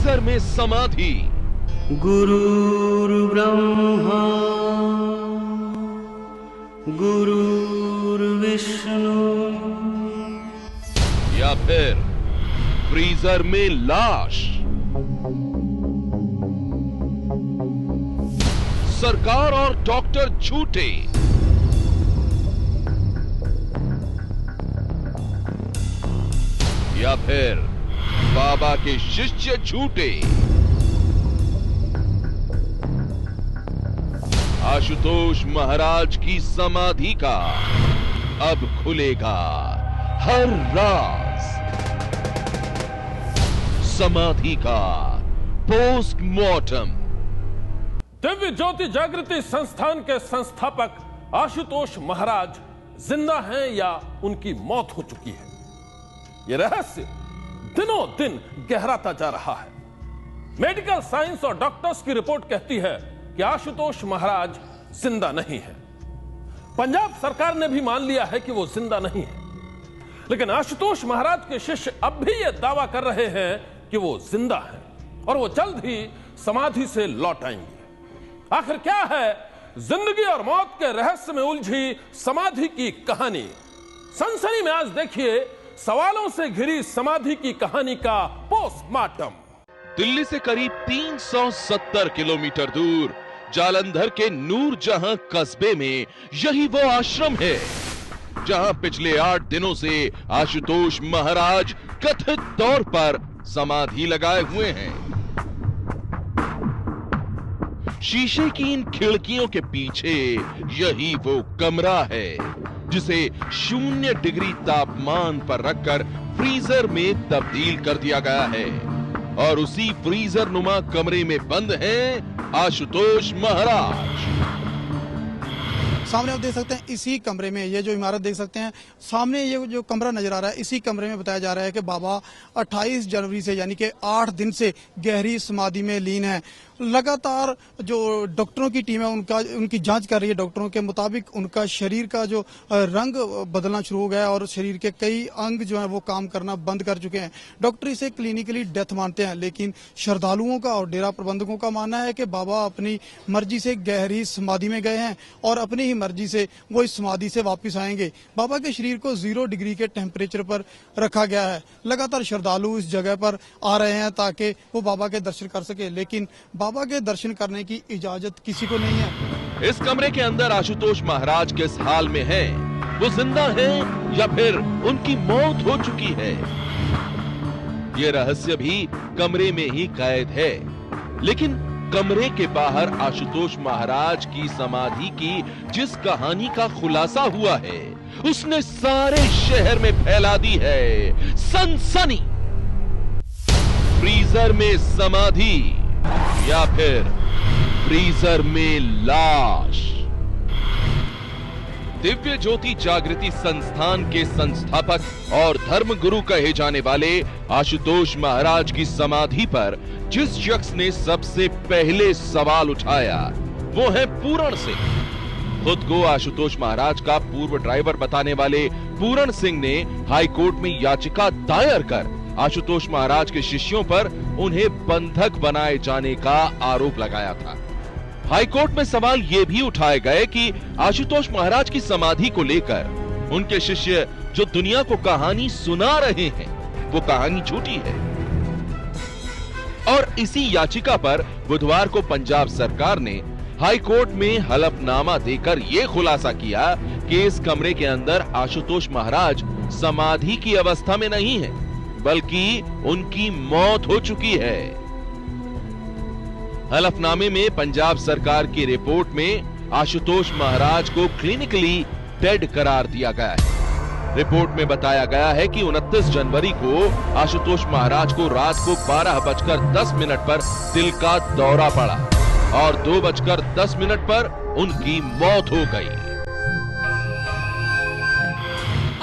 Freezer में समाधि। गुरुर्ब्रह्मा गुरुर्विष्णु। या फिर फ्रीजर में लाश। सरकार और डॉक्टर झूठे। या फिर बाबा के शिष्य झूठे। आशुतोष महाराज की समाधि का अब खुलेगा हर राज। समाधि का पोस्टमार्टम। दिव्य ज्योति जागृति संस्थान के संस्थापक आशुतोष महाराज जिंदा हैं या उनकी मौत हो चुकी है, यह रहस्य दिनों दिन गहराता जा रहा है। मेडिकल साइंस और डॉक्टर्स की रिपोर्ट कहती है कि आशुतोष महाराज जिंदा नहीं है। पंजाब सरकार ने भी मान लिया है कि वो जिंदा नहीं है, लेकिन आशुतोष महाराज के शिष्य अब भी यह दावा कर रहे हैं कि वो जिंदा हैं और वो जल्द ही समाधि से लौट आएंगे। आखिर क्या है जिंदगी और मौत के रहस्य में उलझी समाधि की कहानी? सनसनी में आज देखिए सवालों से घिरी समाधि की कहानी का पोस्टमार्टम। दिल्ली से करीब 370 किलोमीटर दूर जालंधर के नूरजहां कस्बे में यही वो आश्रम है जहां पिछले 8 दिनों से आशुतोष महाराज कथित तौर पर समाधि लगाए हुए हैं। शीशे की इन खिड़कियों के पीछे यही वो कमरा है जिसे 0 डिग्री तापमान पर रखकर फ्रीजर में तब्दील कर दिया गया है और उसी फ्रीजर नुमा कमरे में बंद हैं आशुतोष महाराज। सामने आप देख सकते हैं इसी कमरे में, ये जो इमारत देख सकते हैं सामने, ये जो कमरा नजर आ रहा है, इसी कमरे में बताया जा रहा है कि बाबा 28 जनवरी से यानी कि 8 दिन से गहरी समाधि में लीन है। लगातार जो डॉक्टरों की टीम है उनकी जांच कर रही है। डॉक्टरों के मुताबिक उनका शरीर का जो रंग बदलना शुरू हो गया है और शरीर के कई अंग जो है वो काम करना बंद कर चुके हैं। डॉक्टर इसे क्लिनिकली डेथ मानते हैं, लेकिन श्रद्धालुओं का और डेरा प्रबंधकों का मानना है कि बाबा अपनी मर्जी से गहरी समाधि में गए हैं और अपनी ही मर्जी से वो इस समाधि से वापस आएंगे। बाबा के शरीर को 0 डिग्री के टेम्परेचर पर रखा गया है। लगातार श्रद्धालु इस जगह पर आ रहे हैं ताकि वो बाबा के दर्शन कर सके, लेकिन बाबा के दर्शन करने की इजाजत किसी को नहीं है। इस कमरे के अंदर आशुतोष महाराज किस हाल में हैं? वो जिंदा हैं या फिर उनकी मौत हो चुकी है? ये रहस्य भी कमरे में ही कैद है, लेकिन कमरे के बाहर आशुतोष महाराज की समाधि की जिस कहानी का खुलासा हुआ है उसने सारे शहर में फैला दी है सनसनी। फ्रीजर में समाधि या फिर फ्रीजर में लाश। दिव्य ज्योति जागृति संस्थान के संस्थापक और धर्मगुरु कहे जाने वाले आशुतोष महाराज की समाधि पर जिस शख्स ने सबसे पहले सवाल उठाया वो है पूरण सिंह। खुद को आशुतोष महाराज का पूर्व ड्राइवर बताने वाले पूरण सिंह ने हाईकोर्ट में याचिका दायर कर आशुतोष महाराज के शिष्यों पर उन्हें बंधक बनाए जाने का आरोप लगाया था। हाईकोर्ट में सवाल ये भी उठाए गए कि आशुतोष महाराज की समाधि को लेकर उनके शिष्य जो दुनिया को कहानी सुना रहे हैं वो कहानी झूठी है। और इसी याचिका पर बुधवार को पंजाब सरकार ने हाईकोर्ट में हलफनामा देकर यह खुलासा किया कि इस कमरे के अंदर आशुतोष महाराज समाधि की अवस्था में नहीं है बल्कि उनकी मौत हो चुकी है। हलफनामे में पंजाब सरकार की रिपोर्ट में आशुतोष महाराज को क्लिनिकली डेड करार दिया गया है। रिपोर्ट में बताया गया है कि 29 जनवरी को आशुतोष महाराज को रात को 12:10 पर दिल का दौरा पड़ा और 2:10 पर उनकी मौत हो गई।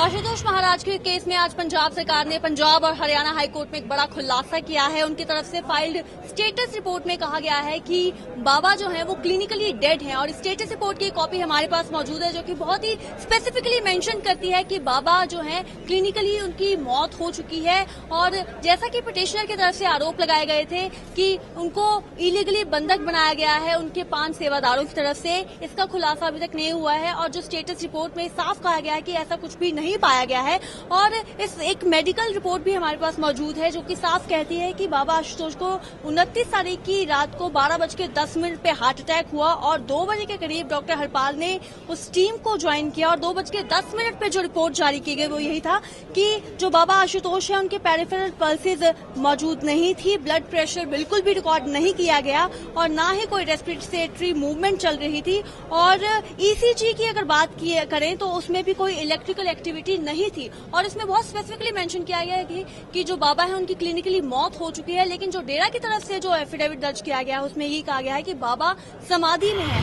आशुतोष आशुतोष महाराज के केस में आज पंजाब सरकार ने पंजाब और हरियाणा हाईकोर्ट में एक बड़ा खुलासा किया है। उनकी तरफ से फाइल्ड स्टेटस रिपोर्ट में कहा गया है कि बाबा जो है वो क्लिनिकली डेड हैं और स्टेटस रिपोर्ट की कॉपी हमारे पास मौजूद है, जो कि बहुत ही स्पेसिफिकली मेंशन करती है कि बाबा जो है क्लिनिकली उनकी मौत हो चुकी है। और जैसा कि पिटिशनर की तरफ से आरोप लगाए गए थे कि उनको इलीगली बंधक बनाया गया है उनके 5 सेवादारों की तरफ से, इसका खुलासा अभी तक नहीं हुआ है। और जो स्टेटस रिपोर्ट में साफ कहा गया है कि ऐसा कुछ भी नहीं पाया गया है। और इस एक मेडिकल रिपोर्ट भी हमारे पास मौजूद है जो कि साफ कहती है कि बाबा आशुतोष को 29 तारीख की रात को 12:10 पे हार्ट अटैक हुआ और 2 बजे के करीब डॉक्टर हरपाल ने उस टीम को ज्वाइन किया और 2:10 पे जो रिपोर्ट जारी की गई वो यही था कि जो बाबा आशुतोष है उनके पेरिफेरल पल्सेस मौजूद नहीं थी, ब्लड प्रेशर बिल्कुल भी रिकॉर्ड नहीं किया गया और ना ही कोई रेस्पिरेटरी मूवमेंट चल रही थी। और ईसीजी की अगर बात करें तो उसमें भी कोई इलेक्ट्रिकल एक्टिविटी नहीं थी। और इसमें बहुत स्पेसिफिकली मेंशन किया गया है कि जो बाबा है उनकी क्लिनिकली मौत हो चुकी है, लेकिन जो डेरा की तरफ से जो एफिडेविट दर्ज किया गया है उसमें यही कहा गया है कि बाबा समाधि में है।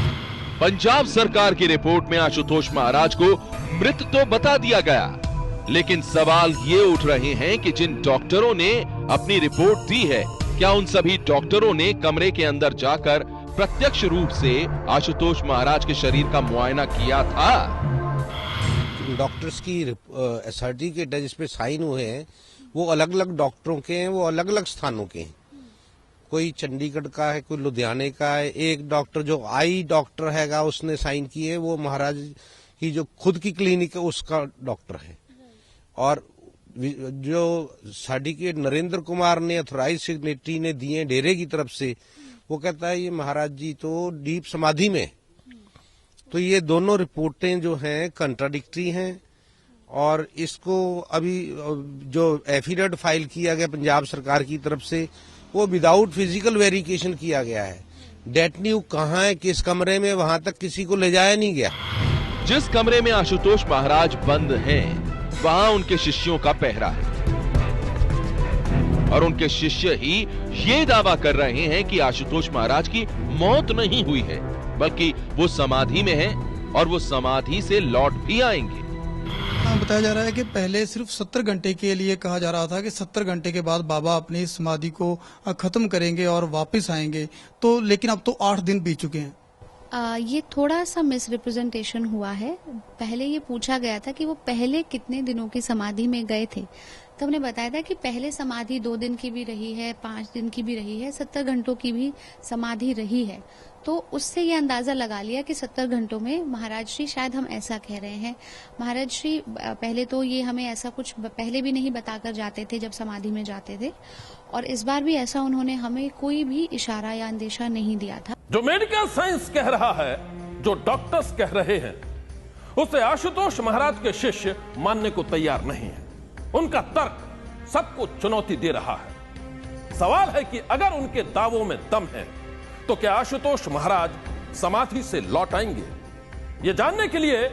पंजाब सरकार की रिपोर्ट में आशुतोष महाराज को मृत तो बता दिया गया, लेकिन सवाल ये उठ रहे हैं कि जिन डॉक्टरों ने अपनी रिपोर्ट दी है, क्या उन सभी डॉक्टरों ने कमरे के अंदर जाकर प्रत्यक्ष रूप से आशुतोष महाराज के शरीर का मुआयना किया था? डॉक्टर्स की सर्टिफिकेट है जिसपे साइन हुए हैं वो अलग अलग डॉक्टरों के हैं, वो अलग अलग स्थानों के हैं। कोई चंडीगढ़ का है, कोई लुधियाने का है। एक डॉक्टर जो आई डॉक्टर हैगा उसने साइन किए, वो महाराज की जो खुद की क्लिनिक है उसका डॉक्टर है। और जो सर्टिफिकेट नरेंद्र कुमार ने ऑथराइज सिग्नेटरी ने दिए डेरे की तरफ से, वो कहता है ये महाराज जी तो डीप समाधि में। तो ये दोनों रिपोर्टें जो हैं कंट्राडिक्टरी हैं और इसको अभी जो एफिडेविट फाइल किया गया पंजाब सरकार की तरफ से वो विदाउट फिजिकल वेरिफिकेशन किया गया है। डेथ न्यू कहाँ है, किस कमरे में, वहां तक किसी को ले जाया नहीं गया। जिस कमरे में आशुतोष महाराज बंद हैं, वहां उनके शिष्यों का पहरा है और उनके शिष्य ही ये दावा कर रहे हैं कि आशुतोष महाराज की मौत नहीं हुई है, बल्कि वो समाधि में हैं और वो समाधि से लौट भी आएंगे। बताया जा रहा है कि पहले सिर्फ 70 घंटे के लिए कहा जा रहा था कि 70 घंटे के बाद बाबा अपनी समाधि को खत्म करेंगे और वापस आएंगे, तो लेकिन अब तो 8 दिन बीत चुके हैं। ये थोड़ा सा मिसरिप्रेजेंटेशन हुआ है। पहले ये पूछा गया था कि वो पहले कितने दिनों की समाधि में गए थे, तो हमने बताया था कि पहले समाधि 2 दिन की भी रही है, 5 दिन की भी रही है, 70 घंटों की भी समाधि रही है। तो उससे ये अंदाजा लगा लिया कि 70 घंटों में महाराज श्री, शायद हम ऐसा कह रहे हैं, महाराज श्री पहले तो ये हमें ऐसा कुछ पहले भी नहीं बताकर जाते थे जब समाधि में जाते थे, और इस बार भी ऐसा उन्होंने हमें कोई भी इशारा या अंदेशा नहीं दिया था। जो मेडिकल साइंस कह रहा है, जो डॉक्टर्स कह रहे हैं, उसे आशुतोष महाराज के शिष्य मानने को तैयार नहीं है। उनका तर्क सबको चुनौती दे रहा है। सवाल है कि अगर उनके दावों में दम है तो क्या आशुतोष महाराज समाधि से लौट आएंगे? ये जानने के लिए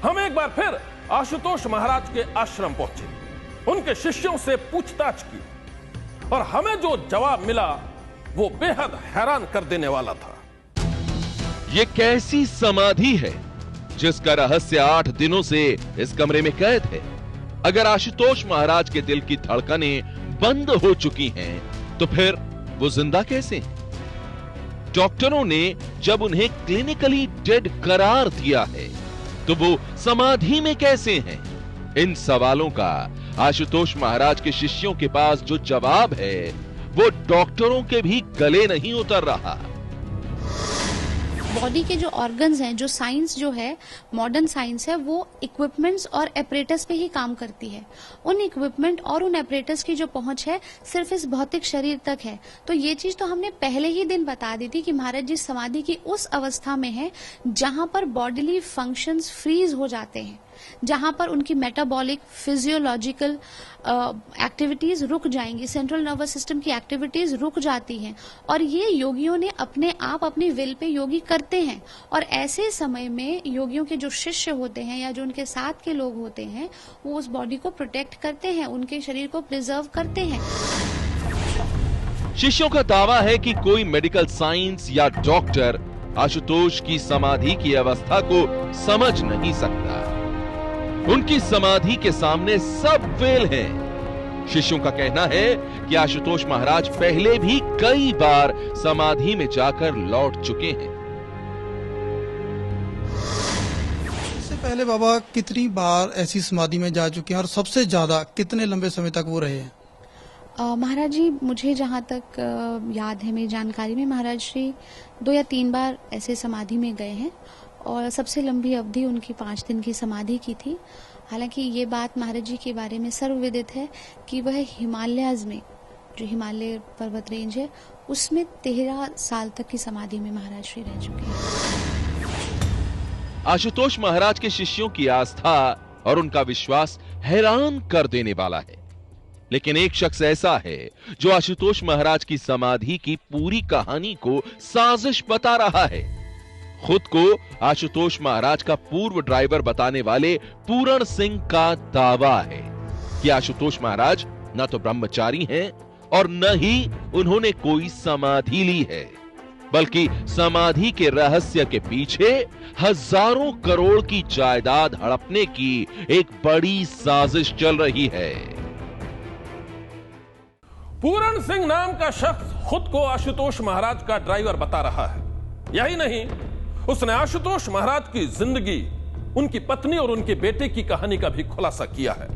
हम एक बार फिर आशुतोष महाराज के आश्रम पहुंचे, उनके शिष्यों से पूछताछ की और हमें जो जवाब मिला वो बेहद हैरान कर देने वाला था। ये कैसी समाधि है जिसका रहस्य 8 दिनों से इस कमरे में कैद है? अगर आशुतोष महाराज के दिल की धड़कनें बंद हो चुकी हैं, तो फिर वो जिंदा कैसे हैं? डॉक्टरों ने जब उन्हें क्लिनिकली डेड करार दिया है, तो वो समाधि में कैसे हैं? इन सवालों का आशुतोष महाराज के शिष्यों के पास जो जवाब है, वो डॉक्टरों के भी गले नहीं उतर रहा। बॉडी के जो ऑर्गन्स हैं, जो साइंस जो है, मॉडर्न साइंस है, वो इक्विपमेंट्स और एपरेटस पे ही काम करती है। उन इक्विपमेंट और उन एपरेटस की जो पहुंच है सिर्फ इस भौतिक शरीर तक है। तो ये चीज तो हमने पहले ही दिन बता दी थी कि महाराज जी समाधि की उस अवस्था में है जहां पर बॉडीली फंक्शंस फ्रीज हो जाते हैं, जहां पर उनकी मेटाबॉलिक फिजियोलॉजिकल एक्टिविटीज रुक जाएंगी, सेंट्रल नर्वस सिस्टम की एक्टिविटीज रुक जाती हैं, और ये योगियों ने अपने आप अपनी विल पे योगी करते हैं। और ऐसे समय में योगियों के जो शिष्य होते हैं या जो उनके साथ के लोग होते हैं, वो उस बॉडी को प्रोटेक्ट करते हैं, उनके शरीर को प्रिजर्व करते हैं। शिष्यों का दावा है कि कोई मेडिकल साइंस या डॉक्टर आशुतोष की समाधि की अवस्था को समझ नहीं सकता। उनकी समाधि के सामने सब फेल हैं। शिष्यों का कहना है कि आशुतोष महाराज पहले भी कई बार समाधि में जाकर लौट चुके हैं। इससे पहले बाबा कितनी बार ऐसी समाधि में जा चुके हैं और सबसे ज्यादा कितने लंबे समय तक वो रहे हैं? महाराज जी, मुझे जहाँ तक याद है, मेरी जानकारी में महाराज श्री 2 या 3 बार ऐसे समाधि में गए हैं और सबसे लंबी अवधि उनकी 5 दिन की समाधि की थी। हालांकि ये बात महाराज जी के बारे में सर्वविदित है कि वह हिमालयाज में, जो हिमालय पर्वत रेंज है, उसमें 13 साल तक की समाधि में महाराज श्री रह चुके हैं। आशुतोष महाराज के शिष्यों की आस्था और उनका विश्वास हैरान कर देने वाला है। लेकिन एक शख्स ऐसा है जो आशुतोष महाराज की समाधि की पूरी कहानी को साजिश बता रहा है। खुद को आशुतोष महाराज का पूर्व ड्राइवर बताने वाले पूरण सिंह का दावा है कि आशुतोष महाराज न तो ब्रह्मचारी हैं और न ही उन्होंने कोई समाधि ली है, बल्कि समाधि के रहस्य के पीछे हजारों करोड़ की जायदाद हड़पने की एक बड़ी साजिश चल रही है। पूरण सिंह नाम का शख्स खुद को आशुतोष महाराज का ड्राइवर बता रहा है। यही नहीं, उसने आशुतोष महाराज की जिंदगी, उनकी पत्नी और उनके बेटे की कहानी का भी खुलासा किया है।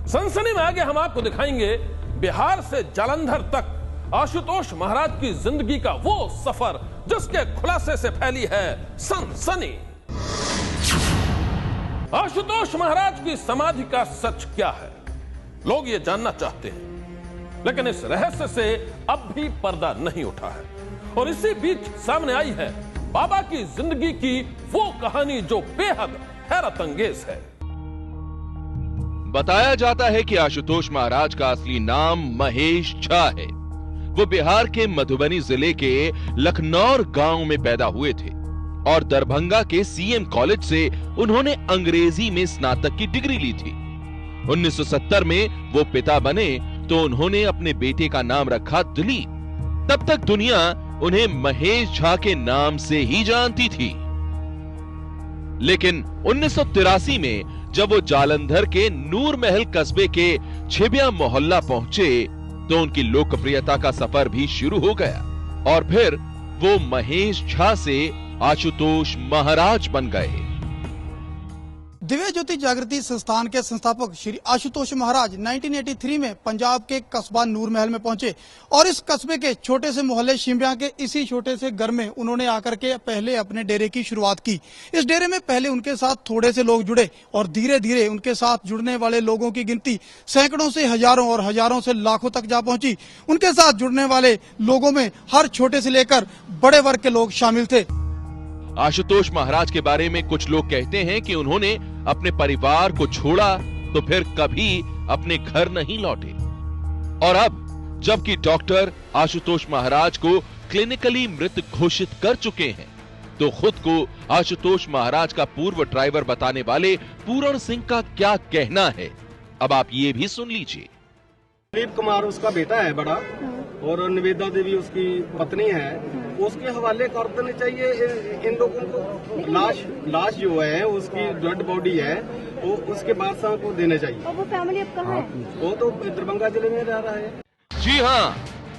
सनसनी में आगे हम आपको दिखाएंगे बिहार से जालंधर तक आशुतोष महाराज की जिंदगी का वो सफर जिसके खुलासे से फैली है सनसनी। आशुतोष महाराज की समाधि का सच क्या है, लोग ये जानना चाहते हैं, लेकिन इस रहस्य से अब भी पर्दा नहीं उठा है। और इसी बीच सामने आई है बाबा की जिंदगी की वो कहानी जो बेहद हैरत अंगेज है। बताया जाता है कि आशुतोष महाराज का असली नाम महेश झा है। वो बिहार के मधुबनी जिले के लखनौर गांव में पैदा हुए थे और दरभंगा के सीएम कॉलेज से उन्होंने अंग्रेजी में स्नातक की डिग्री ली थी। 1970 में वो पिता बने तो उन्होंने अपने बेटे का नाम रखा दिलीप। तब तक दुनिया उन्हें महेश झा के नाम से ही जानती थी। लेकिन 1983 में जब वो जालंधर के नूर महल कस्बे के छिबिया मोहल्ला पहुंचे तो उनकी लोकप्रियता का सफर भी शुरू हो गया और फिर वो महेश झा से आशुतोष महाराज बन गए। दिव्य ज्योति जागृति संस्थान के संस्थापक श्री आशुतोष महाराज 1983 में पंजाब के कस्बा नूर महल में पहुंचे और इस कस्बे के छोटे से मोहल्ले शिम्बिया के इसी छोटे से घर में उन्होंने आकर के पहले अपने डेरे की शुरुआत की। इस डेरे में पहले उनके साथ थोड़े से लोग जुड़े और धीरे धीरे उनके साथ जुड़ने वाले लोगों की गिनती सैकड़ों से हजारों और हजारों से लाखों तक जा पहुंची। उनके साथ जुड़ने वाले लोगों में हर छोटे से लेकर बड़े वर्ग के लोग शामिल थे। आशुतोष महाराज के बारे में कुछ लोग कहते हैं कि उन्होंने अपने परिवार को छोड़ा तो फिर कभी अपने घर नहीं लौटे और अब जबकि डॉक्टर आशुतोष महाराज को क्लिनिकली मृत घोषित कर चुके हैं तो खुद को आशुतोष महाराज का पूर्व ड्राइवर बताने वाले पूरण सिंह का क्या कहना है, अब आप ये भी सुन लीजिए। दिलीप कुमार उसका बेटा है बड़ा और निवेदा देवी उसकी पत्नी है। उसके हवाले कर देने चाहिए इन लोगों को। लाश जो है उसकी डेड बॉडी है वो उसके बादशाह को देने चाहिए। और वो फैमिली अब कहाँ है? वो तो दरभंगा जिले में रह रहा है। जी हाँ,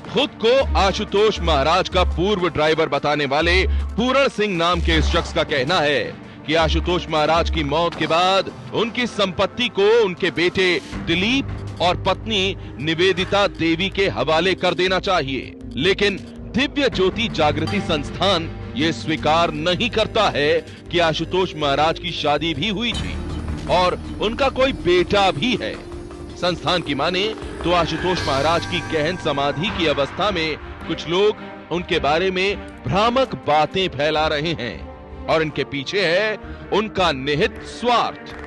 खुद को आशुतोष महाराज का पूर्व ड्राइवर बताने वाले पूरण सिंह नाम के इस शख्स का कहना है कि आशुतोष महाराज की मौत के बाद उनकी संपत्ति को उनके बेटे दिलीप और पत्नी निवेदिता देवी के हवाले कर देना चाहिए। लेकिन दिव्य ज्योति जागृति संस्थान ये स्वीकार नहीं करता है कि आशुतोष महाराज की शादी भी हुई थी और उनका कोई बेटा भी है। संस्थान की माने तो आशुतोष महाराज की गहन समाधि की अवस्था में कुछ लोग उनके बारे में भ्रामक बातें फैला रहे हैं और इनके पीछे है उनका निहित स्वार्थ।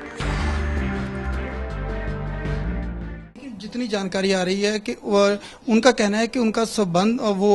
जितनी जानकारी आ रही है कि उनका कहना है कि उनका संबंध वो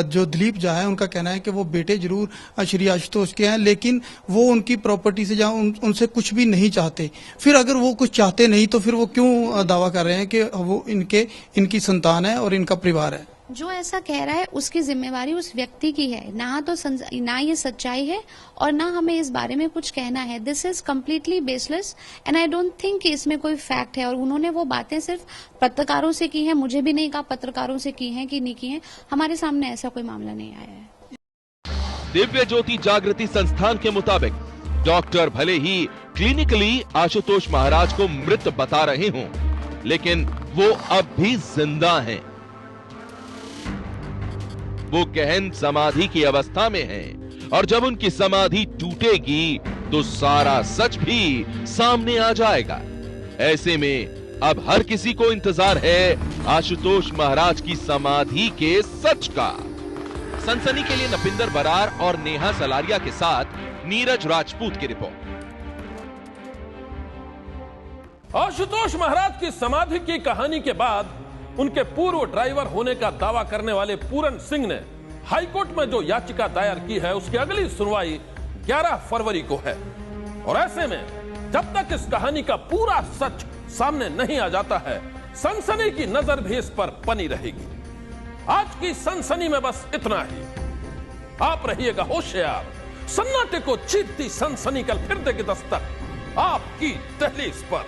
जो दिलीप झा है उनका कहना है कि वो बेटे जरूर श्री आशुतोष के हैं लेकिन वो उनकी प्रॉपर्टी से उनसे कुछ भी नहीं चाहते। फिर अगर वो कुछ चाहते नहीं तो फिर वो क्यों दावा कर रहे हैं कि वो इनकी संतान है और इनका परिवार है? जो ऐसा कह रहा है उसकी जिम्मेवारी उस व्यक्ति की है, ना ये सच्चाई है और ना हमें इस बारे में कुछ कहना है। This is completely baseless and I don't think कि इसमें कोई फैक्ट है। और उन्होंने वो बातें सिर्फ पत्रकारों से की हैं, मुझे भी नहीं कहा पत्रकारों से की हैं कि नहीं की हैं। हमारे सामने ऐसा कोई मामला नहीं आया है। दिव्य ज्योति जागृति संस्थान के मुताबिक डॉक्टर भले ही क्लिनिकली आशुतोष महाराज को मृत बता रहे हों, लेकिन वो अब भी जिंदा हैं। वो गहन समाधि की अवस्था में हैं और जब उनकी समाधि टूटेगी तो सारा सच भी सामने आ जाएगा। ऐसे में अब हर किसी को इंतजार है आशुतोष महाराज की समाधि के सच का। सनसनी के लिए नपिंदर बरार और नेहा सलारिया के साथ नीरज राजपूत की रिपोर्ट। आशुतोष महाराज की समाधि की कहानी के बाद उनके पूर्व ड्राइवर होने का दावा करने वाले पूरन सिंह ने हाईकोर्ट में जो याचिका दायर की है उसकी अगली सुनवाई 11 फरवरी को है। और ऐसे में जब तक इस कहानी का पूरा सच सामने नहीं आ जाता है, सनसनी की नजर भी इस पर बनी रहेगी। आज की सनसनी में बस इतना ही। आप रहिएगा होशियार। सन्नाटे को चीरती सनसनी कल फिर देगी दस्तक आपकी दहलीज पर।